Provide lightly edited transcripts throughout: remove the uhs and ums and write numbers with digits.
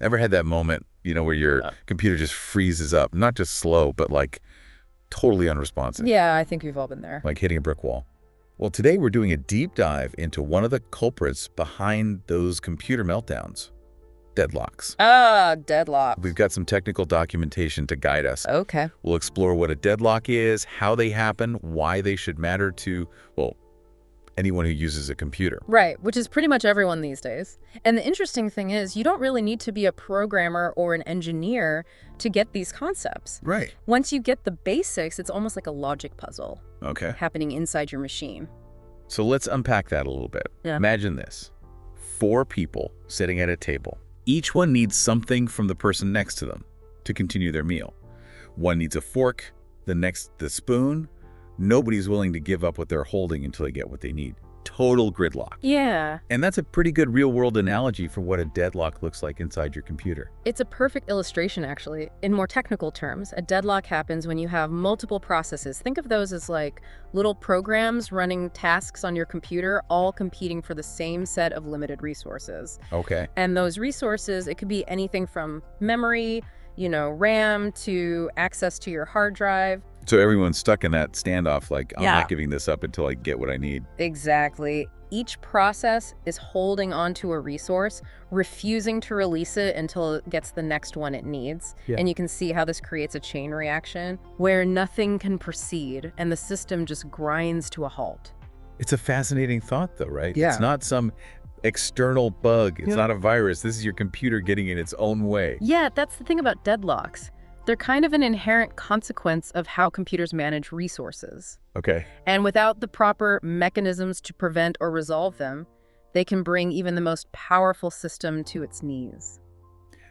Ever had that moment, where your computer just freezes up? Not just slow, but like totally unresponsive. Yeah, I think we've all been there. Like hitting a brick wall. Well, today we're doing a deep dive into one of the culprits behind those computer meltdowns. Deadlocks. Deadlocks. We've got some technical documentation to guide us. Okay. We'll explore what a deadlock is, how they happen, why they should matter to, well, anyone who uses a computer. Right, which is pretty much everyone these days. And the interesting thing is, you don't really need to be a programmer or an engineer to get these concepts. Right. Once you get the basics, it's almost like a logic puzzle happening inside your machine. So let's unpack that a little bit. Yeah. Imagine this. 4 people sitting at a table. Each one needs something from the person next to them to continue their meal. One needs a fork, the next the spoon. Nobody's willing to give up what they're holding until they get what they need. Total gridlock. Yeah. And that's a pretty good real-world analogy for what a deadlock looks like inside your computer. It's a perfect illustration, actually. In more technical terms, a deadlock happens when you have multiple processes. Think of those as like little programs running tasks on your computer, all competing for the same set of limited resources. Okay. And those resources, it could be anything from memory, RAM, to access to your hard drive. So everyone's stuck in that standoff, like, I'm not giving this up until I get what I need. Exactly. Each process is holding onto a resource, refusing to release it until it gets the next one it needs. Yeah. And you can see how this creates a chain reaction where nothing can proceed and the system just grinds to a halt. It's a fascinating thought, though, right? Yeah. It's not some external bug. It's not a virus. This is your computer getting in its own way. Yeah, that's the thing about deadlocks. They're kind of an inherent consequence of how computers manage resources. Okay. And without the proper mechanisms to prevent or resolve them, they can bring even the most powerful system to its knees.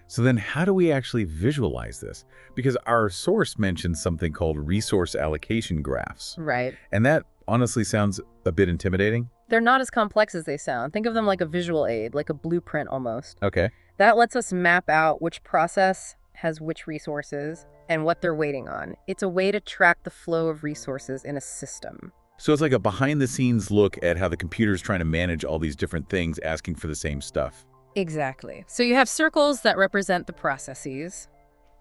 So then how do we actually visualize this? Because our source mentioned something called resource allocation graphs. Right. And that honestly sounds a bit intimidating. They're not as complex as they sound. Think of them like a visual aid, like a blueprint almost. Okay. That lets us map out which process has which resources and what they're waiting on. It's a way to track the flow of resources in a system. So it's like a behind-the-scenes look at how the computer's trying to manage all these different things, asking for the same stuff. Exactly. So you have circles that represent the processes.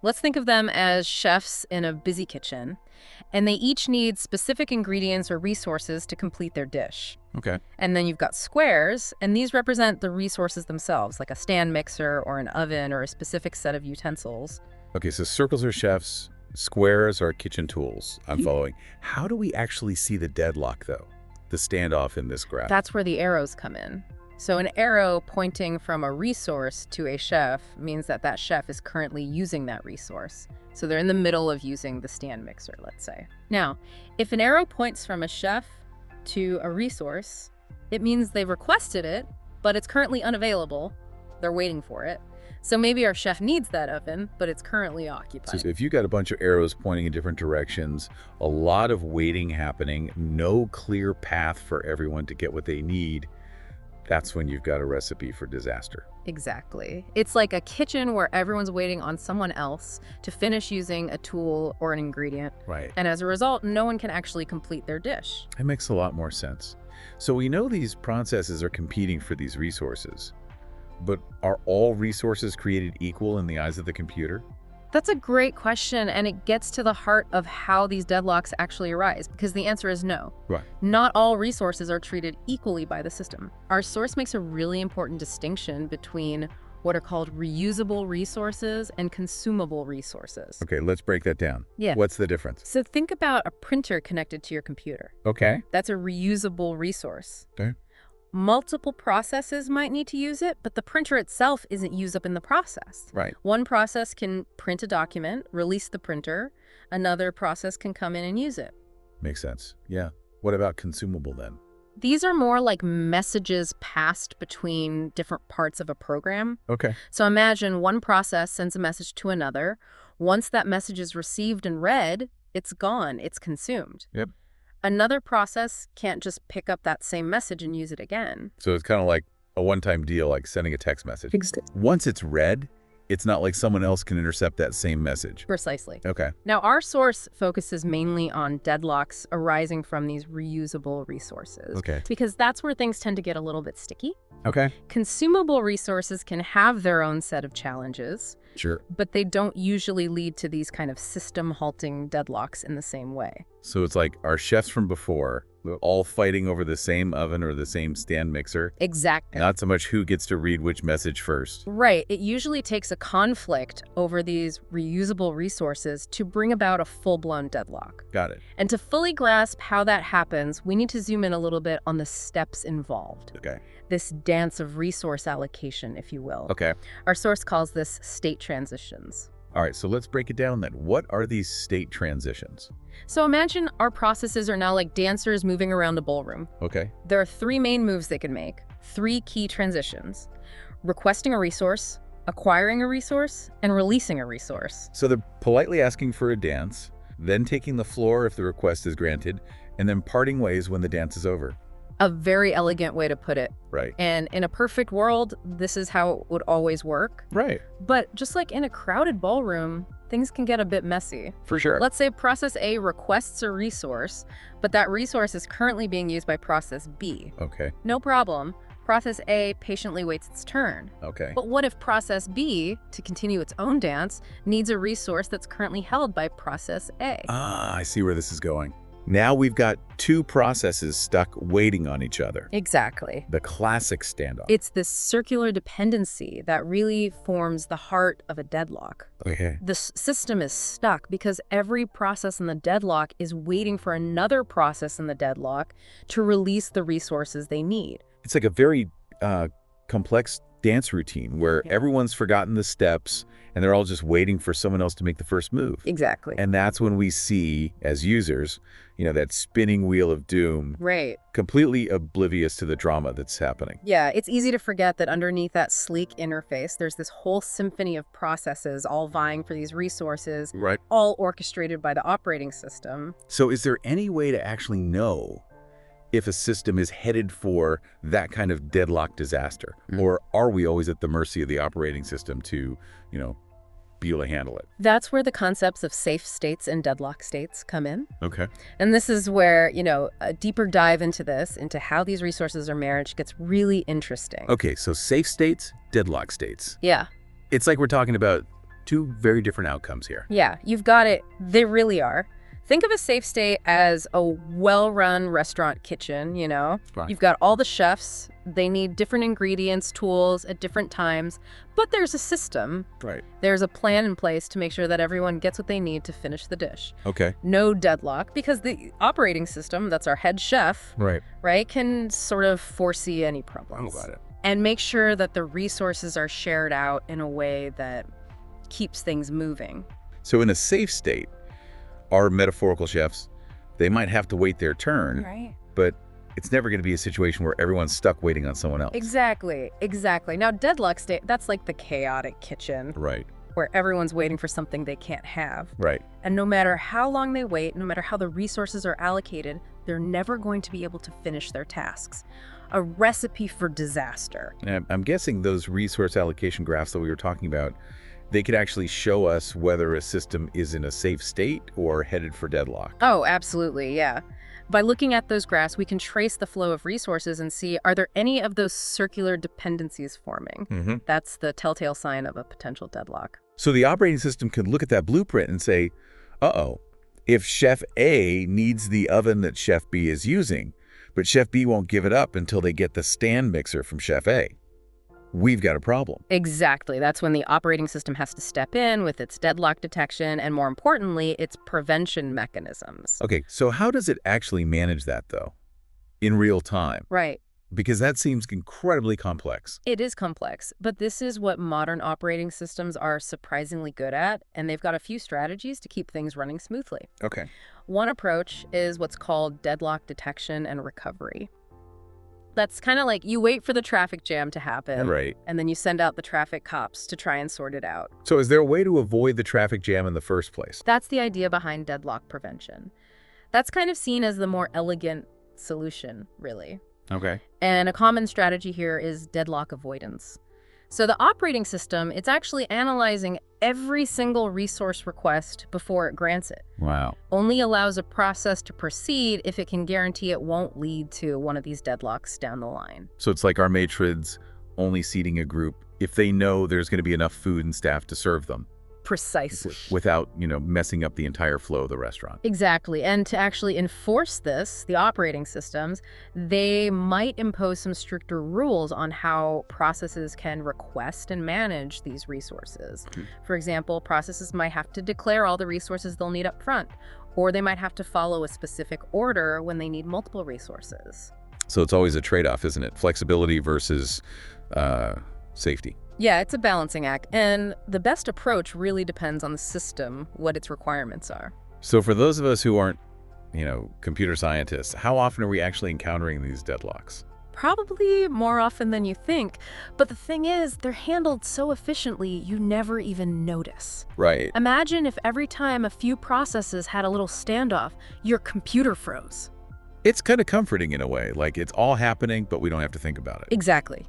Let's think of them as chefs in a busy kitchen, and they each need specific ingredients or resources to complete their dish. Okay. And then you've got squares, and these represent the resources themselves, like a stand mixer or an oven or a specific set of utensils. Okay, so circles are chefs, squares are kitchen tools. I'm following. How do we actually see the deadlock, though? The standoff in this graph? That's where the arrows come in. So an arrow pointing from a resource to a chef means that that chef is currently using that resource. So they're in the middle of using the stand mixer, let's say. Now, if an arrow points from a chef to a resource, it means they've requested it, but it's currently unavailable. They're waiting for it. So maybe our chef needs that oven, but it's currently occupied. So if you got a bunch of arrows pointing in different directions, a lot of waiting happening, no clear path for everyone to get what they need, that's when you've got a recipe for disaster. Exactly. It's like a kitchen where everyone's waiting on someone else to finish using a tool or an ingredient. Right. And as a result, no one can actually complete their dish. It makes a lot more sense. So we know these processes are competing for these resources, but are all resources created equal in the eyes of the computer? That's a great question, and it gets to the heart of how these deadlocks actually arise, because the answer is no. Right. Not all resources are treated equally by the system. Our source makes a really important distinction between what are called reusable resources and consumable resources. Okay, let's break that down. Yeah. What's the difference? So think about a printer connected to your computer. Okay. That's a reusable resource. Okay. Multiple processes might need to use it, but the printer itself isn't used up in the process. Right. One process can print a document, release the printer. Another process can come in and use it. Makes sense. Yeah. What about consumable then? These are more like messages passed between different parts of a program. Okay. So imagine one process sends a message to another. Once that message is received and read, it's gone, it's consumed. Yep. Another process can't just pick up that same message and use it again. So it's kind of like a one-time deal, like sending a text message. Once it's read, It's not like someone else can intercept that same message. Precisely. Okay. Now, our source focuses mainly on deadlocks arising from these reusable resources. Okay. Because that's where things tend to get a little bit sticky. Okay. Consumable resources can have their own set of challenges, Sure. but they don't usually lead to these kind of system-halting deadlocks in the same way. So it's like our chefs from before, all fighting over the same oven or the same stand mixer. Exactly. Not so much who gets to read which message first. Right. It usually takes a conflict over these reusable resources to bring about a full-blown deadlock. Got it. And to fully grasp how that happens, we need to zoom in a little bit on the steps involved. Okay. This dance of resource allocation, if you will. Okay. Our source calls this state transitions. All right, so let's break it down then. What are these state transitions? So imagine our processes are now like dancers moving around a ballroom. Okay. There are 3 main moves they can make, 3 key transitions: requesting a resource, acquiring a resource, and releasing a resource. So they're politely asking for a dance, then taking the floor if the request is granted, and then parting ways when the dance is over. A very elegant way to put it. Right. And in a perfect world, this is how it would always work. Right. But just like in a crowded ballroom, things can get a bit messy. For sure. Let's say process A requests a resource, but that resource is currently being used by process B. Okay. No problem. Process A patiently waits its turn. Okay. But what if process B, to continue its own dance, needs a resource that's currently held by process A? Ah, I see where this is going. Now we've got 2 processes stuck waiting on each other. Exactly. The classic standoff. It's this circular dependency that really forms the heart of a deadlock. Okay. The system is stuck because every process in the deadlock is waiting for another process in the deadlock to release the resources they need. It's like a very complex dance routine where everyone's forgotten the steps and they're all just waiting for someone else to make the first move. Exactly. And that's when we see, as users, that spinning wheel of doom, Right. completely oblivious to the drama that's happening. Yeah, it's easy to forget that underneath that sleek interface, there's this whole symphony of processes all vying for these resources, Right. all orchestrated by the operating system. So is there any way to actually know if a system is headed for that kind of deadlock disaster? Or are we always at the mercy of the operating system to, be able to handle it? That's where the concepts of safe states and deadlock states come in. Okay. And this is where, a deeper dive into this, into how these resources are managed, gets really interesting. Okay, so safe states, deadlock states. Yeah. It's like we're talking about 2 very different outcomes here. Yeah, you've got it. They really are. Think of a safe state as a well-run restaurant kitchen, Right. You've got all the chefs. They need different ingredients, tools at different times, but there's a system. Right. There's a plan in place to make sure that everyone gets what they need to finish the dish. Okay. No deadlock, because the operating system, that's our head chef, Right. can sort of foresee any problems. Got it. And make sure that the resources are shared out in a way that keeps things moving. So in a safe state, our metaphorical chefs, they might have to wait their turn, Right. but it's never going to be a situation where everyone's stuck waiting on someone else. Exactly. Now, deadlock state, that's like the chaotic kitchen Right. where everyone's waiting for something they can't have. Right. And no matter how long they wait, no matter how the resources are allocated, they're never going to be able to finish their tasks. A recipe for disaster. And I'm guessing those resource allocation graphs that we were talking about, they could actually show us whether a system is in a safe state or headed for deadlock. Oh, absolutely, yeah. By looking at those graphs, we can trace the flow of resources and see, are there any of those circular dependencies forming? That's the telltale sign of a potential deadlock. So the operating system could look at that blueprint and say, uh-oh, if Chef A needs the oven that Chef B is using, but Chef B won't give it up until they get the stand mixer from Chef A, we've got a problem. Exactly. That's when the operating system has to step in with its deadlock detection and, more importantly, its prevention mechanisms. Okay, so how does it actually manage that, though, in real time? Right. Because that seems incredibly complex. It is complex, but this is what modern operating systems are surprisingly good at, and they've got a few strategies to keep things running smoothly. Okay. One approach is what's called deadlock detection and recovery. That's kind of like you wait for the traffic jam to happen, Right. and then you send out the traffic cops to try and sort it out. So is there a way to avoid the traffic jam in the first place? That's the idea behind deadlock prevention. That's kind of seen as the more elegant solution, really. Okay. And a common strategy here is deadlock avoidance. So the operating system, it's actually analyzing every single resource request before it grants it. Wow. Only allows a process to proceed if it can guarantee it won't lead to one of these deadlocks down the line. So it's like our matrids only seating a group if they know there's going to be enough food and staff to serve them. Precisely. Without, messing up the entire flow of the restaurant. Exactly. And to actually enforce this, the operating systems, they might impose some stricter rules on how processes can request and manage these resources. For example, processes might have to declare all the resources they'll need up front, or they might have to follow a specific order when they need multiple resources. So it's always a trade-off, isn't it? Flexibility versus safety. Yeah, it's a balancing act, and the best approach really depends on the system, what its requirements are. So for those of us who aren't, computer scientists, how often are we actually encountering these deadlocks? Probably more often than you think, but the thing is, they're handled so efficiently you never even notice. Right. Imagine if every time a few processes had a little standoff, your computer froze. It's kind of comforting in a way, like it's all happening, but we don't have to think about it. Exactly.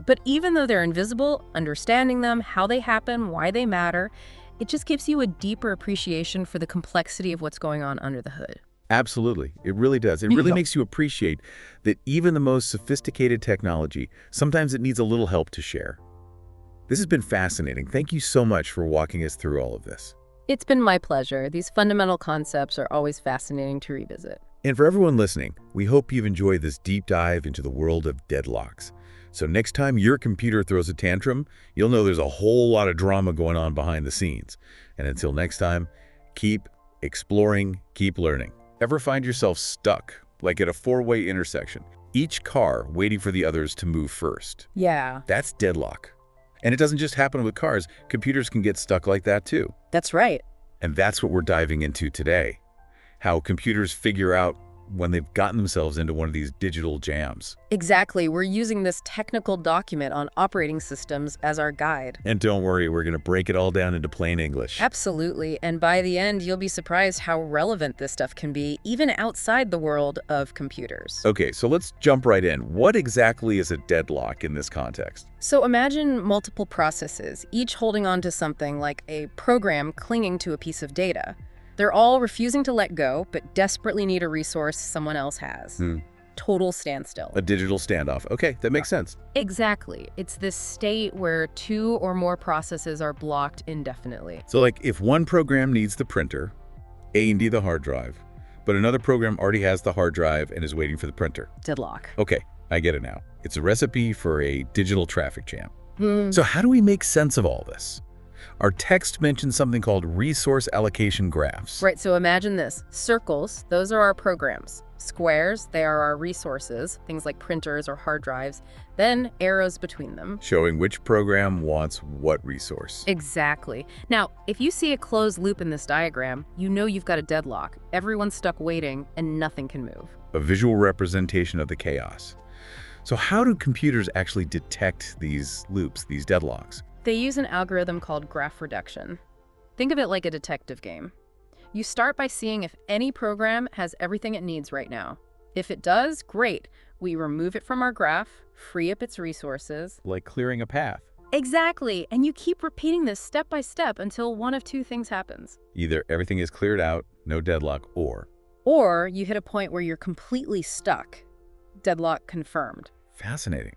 But even though they're invisible, understanding them, how they happen, why they matter, it just gives you a deeper appreciation for the complexity of what's going on under the hood. Absolutely. It really does. It really makes you appreciate that even the most sophisticated technology, sometimes it needs a little help to share. This has been fascinating. Thank you so much for walking us through all of this. It's been my pleasure. These fundamental concepts are always fascinating to revisit. And for everyone listening, we hope you've enjoyed this deep dive into the world of deadlocks. So next time your computer throws a tantrum, you'll know there's a whole lot of drama going on behind the scenes. And until next time, keep exploring, keep learning. Ever find yourself stuck, like at a four-way intersection, each car waiting for the others to move first? Yeah. That's deadlock. And it doesn't just happen with cars. Computers can get stuck like that too. That's right. And that's what we're diving into today. How computers figure out when they've gotten themselves into one of these digital jams. Exactly. We're using this technical document on operating systems as our guide. And don't worry, we're going to break it all down into plain English. Absolutely. And by the end, you'll be surprised how relevant this stuff can be, even outside the world of computers. Okay, so let's jump right in. What exactly is a deadlock in this context? So imagine multiple processes, each holding on to something like a program clinging to a piece of data. They're all refusing to let go, but desperately need a resource someone else has. Total standstill. A digital standoff. Okay, that makes sense. Exactly. It's this state where two or more processes are blocked indefinitely. So like if one program needs the printer, A&D the hard drive, but another program already has the hard drive and is waiting for the printer. Deadlock. Okay, I get it now. It's a recipe for a digital traffic jam. So how do we make sense of all this? Our text mentions something called resource allocation graphs. Right, so imagine this. Circles, those are our programs. Squares, they are our resources, things like printers or hard drives. Then arrows between them. Showing which program wants what resource. Exactly. Now, if you see a closed loop in this diagram, you know you've got a deadlock. Everyone's stuck waiting and nothing can move. A visual representation of the chaos. So how do computers actually detect these loops, these deadlocks? They use an algorithm called graph reduction. Think of it like a detective game. You start by seeing if any program has everything it needs right now. If it does, great. We remove it from our graph, free up its resources. Like clearing a path. Exactly, and you keep repeating this step by step until one of two things happens. Either everything is cleared out, no deadlock, or you hit a point where you're completely stuck. Deadlock confirmed. Fascinating.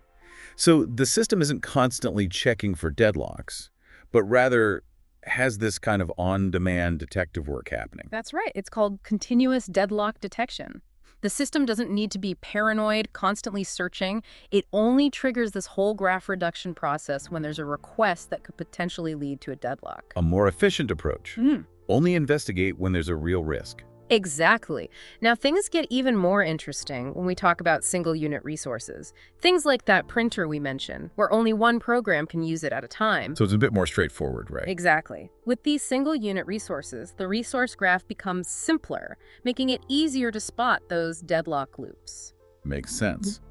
So the system isn't constantly checking for deadlocks, but rather has this kind of on-demand detective work happening. That's right. It's called continuous deadlock detection. The system doesn't need to be paranoid, constantly searching. It only triggers this whole graph reduction process when there's a request that could potentially lead to a deadlock. A more efficient approach. Only investigate when there's a real risk. Exactly. Now, things get even more interesting when we talk about single-unit resources. Things like that printer we mentioned, where only one program can use it at a time. So it's a bit more straightforward, right? Exactly. With these single-unit resources, the resource graph becomes simpler, making it easier to spot those deadlock loops. Makes sense.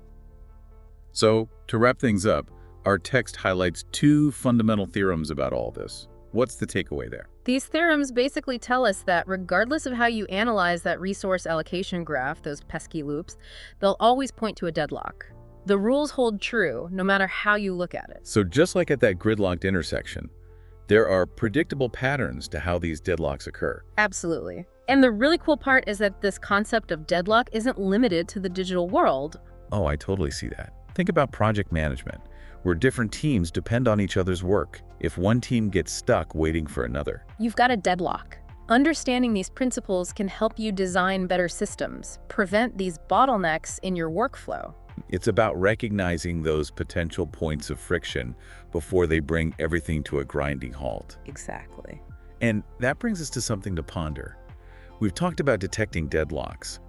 So, to wrap things up, our text highlights two fundamental theorems about all this. What's the takeaway there? These theorems basically tell us that regardless of how you analyze that resource allocation graph, those pesky loops, they'll always point to a deadlock. The rules hold true no matter how you look at it. So just like at that gridlocked intersection, there are predictable patterns to how these deadlocks occur. Absolutely. And the really cool part is that this concept of deadlock isn't limited to the digital world. Oh, I totally see that. Think about project management, where different teams depend on each other's work. If one team gets stuck waiting for another, You've got a deadlock. Understanding these principles can help you design better systems, prevent these bottlenecks in your workflow. it's about recognizing those potential points of friction before they bring everything to a grinding halt. Exactly. And that brings us to something to ponder. We've talked about detecting deadlocks,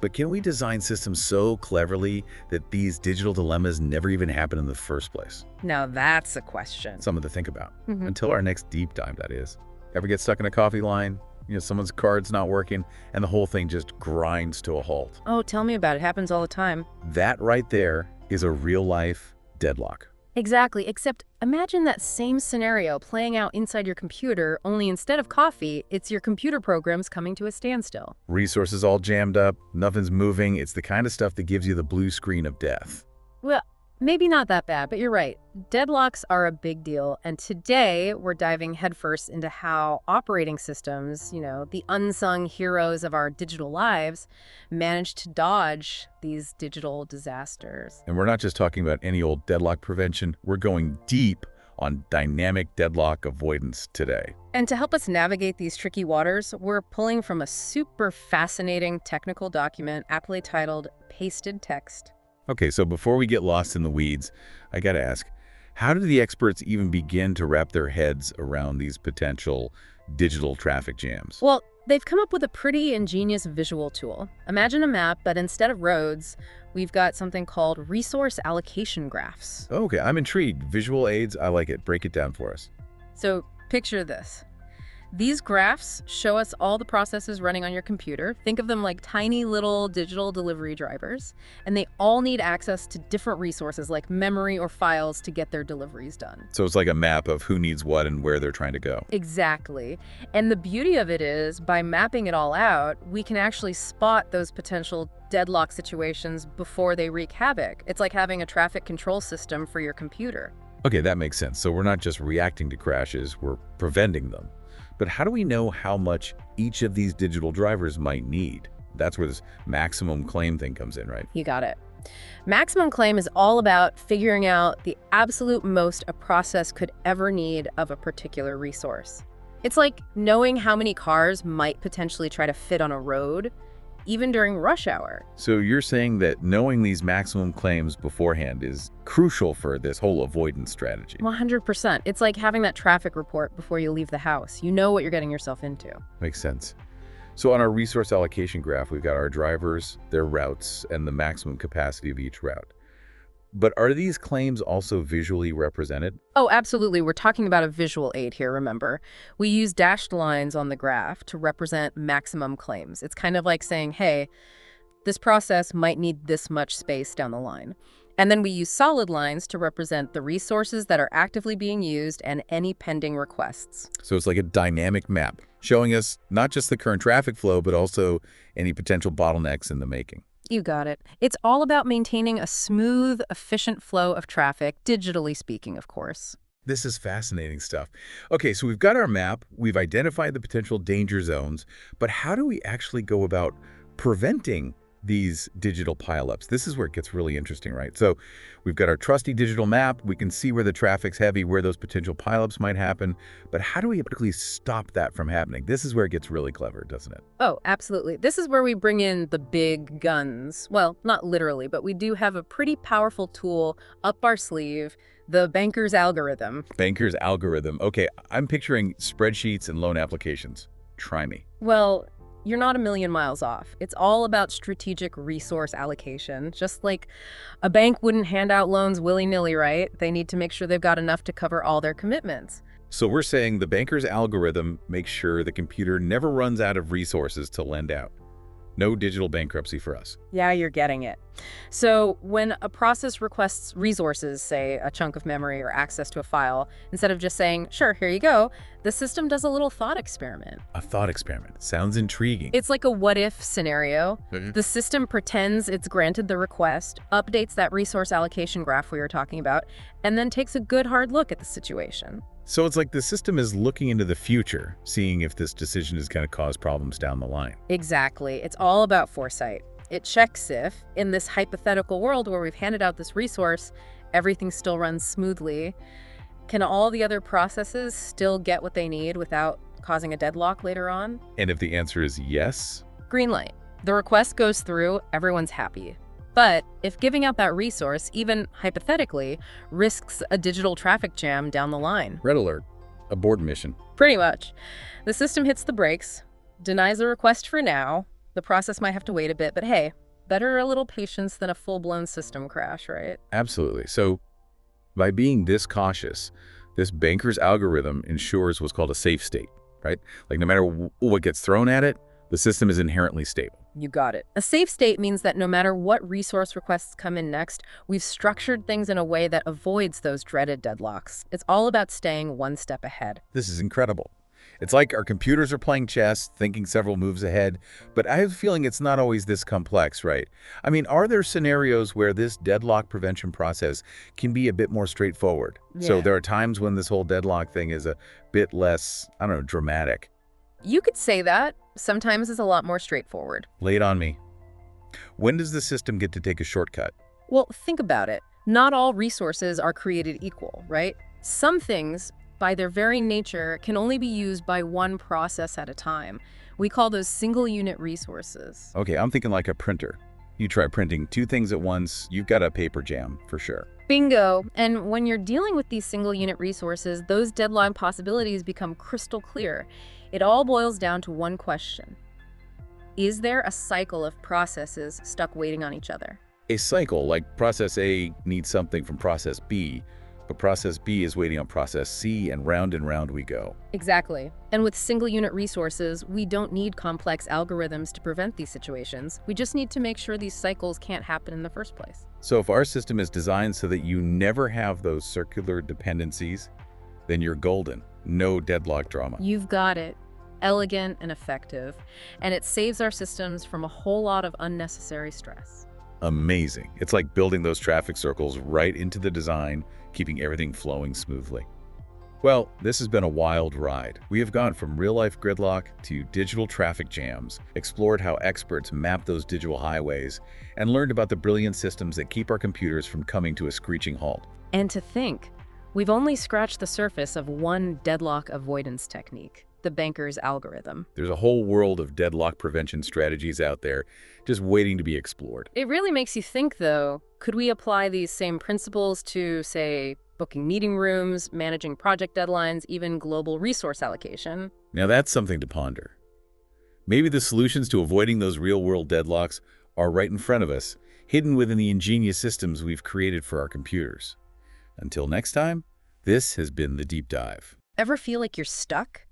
but can we design systems so cleverly that these digital dilemmas never even happen in the first place? Now that's a question. Something to think about. Mhm. Until our next deep dive, that is. Ever get stuck in a coffee line? Someone's card's not working, and the whole thing just grinds to a halt. Oh, tell me about it. It happens all the time. That right there is a real-life deadlock. Exactly, except imagine that same scenario playing out inside your computer, only instead of coffee, it's your computer programs coming to a standstill. Resources all jammed up, nothing's moving. It's the kind of stuff that gives you the blue screen of death. Well, maybe not that bad, but you're right. Deadlocks are a big deal, and today we're diving headfirst into how operating systems, the unsung heroes of our digital lives, manage to dodge these digital disasters. And we're not just talking about any old deadlock prevention. We're going deep on dynamic deadlock avoidance today. And to help us navigate these tricky waters, we're pulling from a super fascinating technical document aptly titled Pasted Text. Okay, so before we get lost in the weeds, I gotta ask, how do the experts even begin to wrap their heads around these potential digital traffic jams? Well, they've come up with a pretty ingenious visual tool. Imagine a map, but instead of roads, we've got something called resource allocation graphs. Okay, I'm intrigued. Visual aids, I like it. Break it down for us. So picture this. These graphs show us all the processes running on your computer. Think of them like tiny little digital delivery drivers, and they all need access to different resources like memory or files to get their deliveries done. So it's like a map of who needs what and where they're trying to go. Exactly. And the beauty of it is, by mapping it all out, we can actually spot those potential deadlock situations before they wreak havoc. It's like having a traffic control system for your computer. Okay, that makes sense. So we're not just reacting to crashes, we're preventing them. But how do we know how much each of these digital drivers might need? That's where this maximum claim thing comes in, right? You got it. Maximum claim is all about figuring out the absolute most a process could ever need of a particular resource. It's like knowing how many cars might potentially try to fit on a road, even during rush hour. So you're saying that knowing these maximum claims beforehand is crucial for this whole avoidance strategy? 100%. It's like having that traffic report before you leave the house. You know what you're getting yourself into. Makes sense. So on our resource allocation graph, we've got our drivers, their routes, and the maximum capacity of each route. But are these claims also visually represented? Oh, absolutely. We're talking about a visual aid here, remember. We use dashed lines on the graph to represent maximum claims. It's kind of like saying, hey, this process might need this much space down the line. And then we use solid lines to represent the resources that are actively being used and any pending requests. So it's like a dynamic map, showing us not just the current traffic flow, but also any potential bottlenecks in the making. You got it. It's all about maintaining a smooth, efficient flow of traffic, digitally speaking, of course. This is fascinating stuff. Okay, so we've got our map, we've identified the potential danger zones, but how do we actually go about preventing these digital pileups? This is where it gets really interesting, right? So we've got our trusty digital map. We can see where the traffic's heavy, where those potential pileups might happen. But how do we typically stop that from happening? This is where it gets really clever, doesn't it? Oh, absolutely. This is where we bring in the big guns. Well, not literally, but we do have a pretty powerful tool up our sleeve, the banker's algorithm. Banker's algorithm. Okay, I'm picturing spreadsheets and loan applications. Try me. Well, you're not a million miles off. It's all about strategic resource allocation. Just like a bank wouldn't hand out loans willy-nilly, right? They need to make sure they've got enough to cover all their commitments. So we're saying the banker's algorithm makes sure the computer never runs out of resources to lend out. No digital bankruptcy for us. Yeah, you're getting it. So when a process requests resources, say a chunk of memory or access to a file, instead of just saying, sure, here you go, the system does a little thought experiment. A thought experiment. Sounds intriguing. It's like a what-if scenario. Mhm. The system pretends it's granted the request, updates that resource allocation graph we were talking about, and then takes a good hard look at the situation. So it's like the system is looking into the future, seeing if this decision is going to cause problems down the line. Exactly. It's all about foresight. It checks if, in this hypothetical world where we've handed out this resource, everything still runs smoothly. Can all the other processes still get what they need without causing a deadlock later on? And if the answer is yes, Green light. The request goes through, everyone's happy. But if giving out that resource, even hypothetically, risks a digital traffic jam down the line. red alert, abort mission. Pretty much. The system hits the brakes, denies the request for now. The process might have to wait a bit, but hey, better a little patience than a full-blown system crash, right? Absolutely. So by being this cautious, this banker's algorithm ensures what's called a safe state, right? Like no matter what gets thrown at it, the system is inherently stable. You got it. A safe state means that no matter what resource requests come in next, we've structured things in a way that avoids those dreaded deadlocks. It's all about staying one step ahead. This is incredible. It's like our computers are playing chess, thinking several moves ahead, but I have a feeling it's not always this complex, right? I mean, are there scenarios where this deadlock prevention process can be a bit more straightforward? So Yeah. there are times when this whole deadlock thing is a bit less, I don't know, dramatic. You could say that. Sometimes it's a lot more straightforward. Lay it on me. When does the system get to take a shortcut? Well, think about it. Not all resources are created equal, right? Some things, by their very nature, can only be used by one process at a time. We call those single-unit resources. Okay, I'm thinking like a printer. You try printing two things at once, you've got a paper jam for sure. Bingo! And when you're dealing with these single-unit resources, those deadline possibilities become crystal clear. It all boils down to one question. Is there a cycle of processes stuck waiting on each other? A cycle, like process A needs something from process B, but process B is waiting on process C, and round we go. Exactly. And with single-unit resources, we don't need complex algorithms to prevent these situations. We just need to make sure these cycles can't happen in the first place. So if our system is designed so that you never have those circular dependencies, then you're golden. No deadlock drama. You've got it. Elegant and effective. And it saves our systems from a whole lot of unnecessary stress. Amazing. It's like building those traffic circles right into the design, keeping everything flowing smoothly. Well, this has been a wild ride. We have gone from real-life gridlock to digital traffic jams, explored how experts map those digital highways, and learned about the brilliant systems that keep our computers from coming to a screeching halt. And to think, we've only scratched the surface of one deadlock avoidance technique, the banker's algorithm. There's a whole world of deadlock prevention strategies out there just waiting to be explored. It really makes you think, though, could we apply these same principles to, say, booking meeting rooms, managing project deadlines, even global resource allocation? Now that's something to ponder. Maybe the solutions to avoiding those real-world deadlocks are right in front of us, hidden within the ingenious systems we've created for our computers. Until next time, this has been The Deep Dive. Ever feel like you're stuck?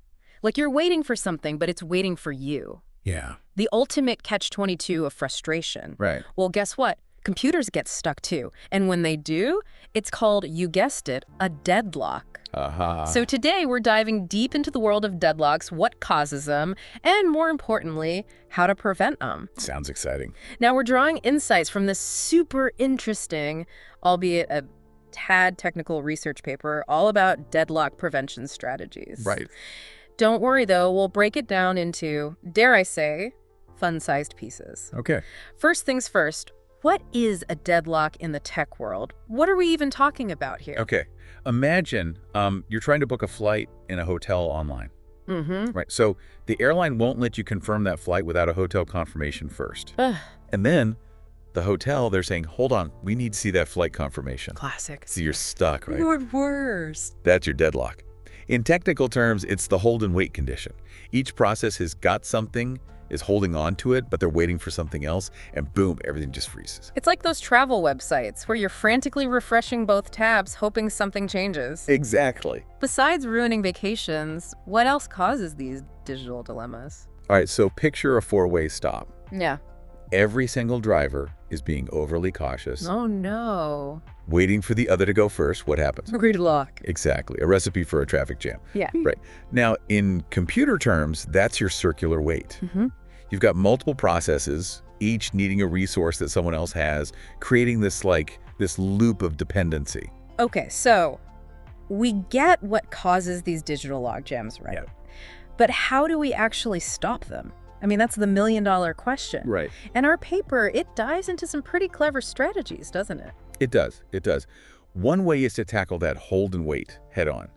Like you're waiting for something, but it's waiting for you. Yeah. The ultimate catch-22 of frustration. Right. Well, guess what? Computers get stuck too. And when they do, it's called, you guessed it, a deadlock. Aha. So today we're diving deep into the world of deadlocks, what causes them, and more importantly, how to prevent them. Sounds exciting. Now we're drawing insights from this super interesting, albeit a tad technical research paper all about deadlock prevention strategies. Right. Don't worry though, we'll break it down into, dare I say, fun-sized pieces. Okay. First things first, what is a deadlock in the tech world? What are we even talking about here? Okay. Imagine you're trying to book a flight in a hotel online. Mm-hmm. Right. So the airline won't let you confirm that flight without a hotel confirmation first. Ugh, And then the hotel, they're saying, hold on, we need to see that flight confirmation. classic. So you're stuck, right? You're worst. That's your deadlock. In technical terms, it's the hold and wait condition. Each process has got something, is holding on to it, but they're waiting for something else, and boom, everything just freezes. It's like those travel websites where you're frantically refreshing both tabs, hoping something changes. Exactly. Besides ruining vacations, what else causes these digital dilemmas? All right, so picture a four-way stop. Yeah. Every single driver is being overly cautious, Oh, no. waiting for the other to go first. What happens? Gridlock. Exactly. A recipe for a traffic jam. Yeah. Right. Now, in computer terms, that's your circular wait. Mm-hmm. You've got multiple processes, each needing a resource that someone else has, creating this loop of dependency. Okay, so we get what causes these digital logjams, right? Yeah. But how do we actually stop them? I mean, that's the million-dollar question. Right. And our paper, it dives into some pretty clever strategies, doesn't it? It does. It does. One way is to tackle that hold and wait head on.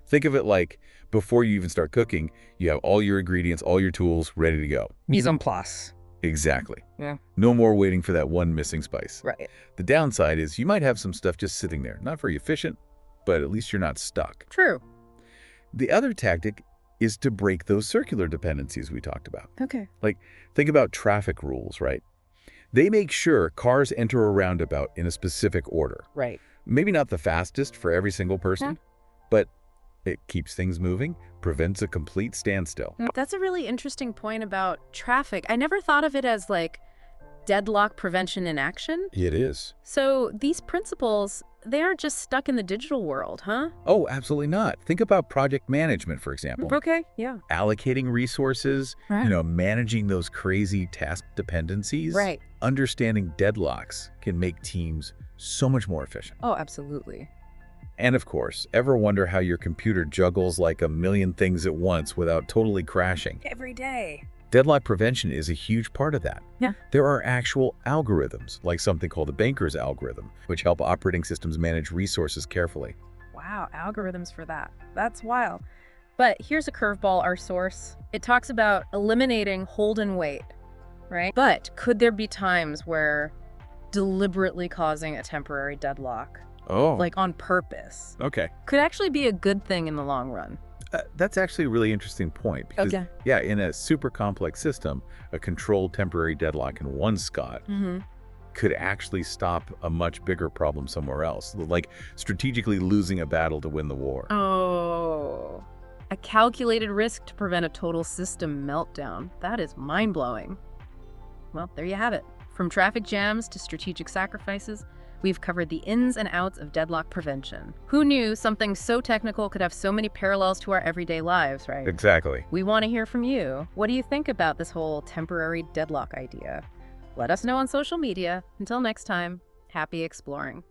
Think of it like before you even start cooking, you have all your ingredients, all your tools ready to go. Mise en place. Exactly. Yeah. No more waiting for that one missing spice. Right. The downside is you might have some stuff just sitting there. Not very efficient, but at least you're not stuck. True. The other tactic is to break those circular dependencies we talked about. Okay. Like, think about traffic rules, right? They make sure cars enter a roundabout in a specific order. Right. Maybe not the fastest for every single person, but it keeps things moving, prevents a complete standstill. That's a really interesting point about traffic. I never thought of it as like deadlock prevention in action. It is. So these principles, they aren't just stuck in the digital world, huh? Oh, absolutely not. Think about project management, for example. Okay, yeah. Allocating resources, Right. managing those crazy task dependencies. Right. Understanding deadlocks can make teams so much more efficient. Oh, absolutely. And of course, ever wonder how your computer juggles like a million things at once without totally crashing? Every day. Deadlock prevention is a huge part of that. Yeah. There are actual algorithms, like something called the Banker's algorithm, which help operating systems manage resources carefully. Wow, algorithms for that. That's wild. But here's a curveball, our source. It talks about eliminating hold and wait, right? But could there be times where deliberately causing a temporary deadlock, Oh. like on purpose, Okay. could actually be a good thing in the long run? That's actually a really interesting point. Because, Okay. yeah, in a super complex system, a controlled temporary deadlock in one spot Mm-hmm. could actually stop a much bigger problem somewhere else, like strategically losing a battle to win the war. Oh, a calculated risk to prevent a total system meltdown. That is mind-blowing. Well, there you have it. From traffic jams to strategic sacrifices, we've covered the ins and outs of deadlock prevention. Who knew something so technical could have so many parallels to our everyday lives, right? Exactly. We want to hear from you. What do you think about this whole temporary deadlock idea? Let us know on social media. Until next time, happy exploring.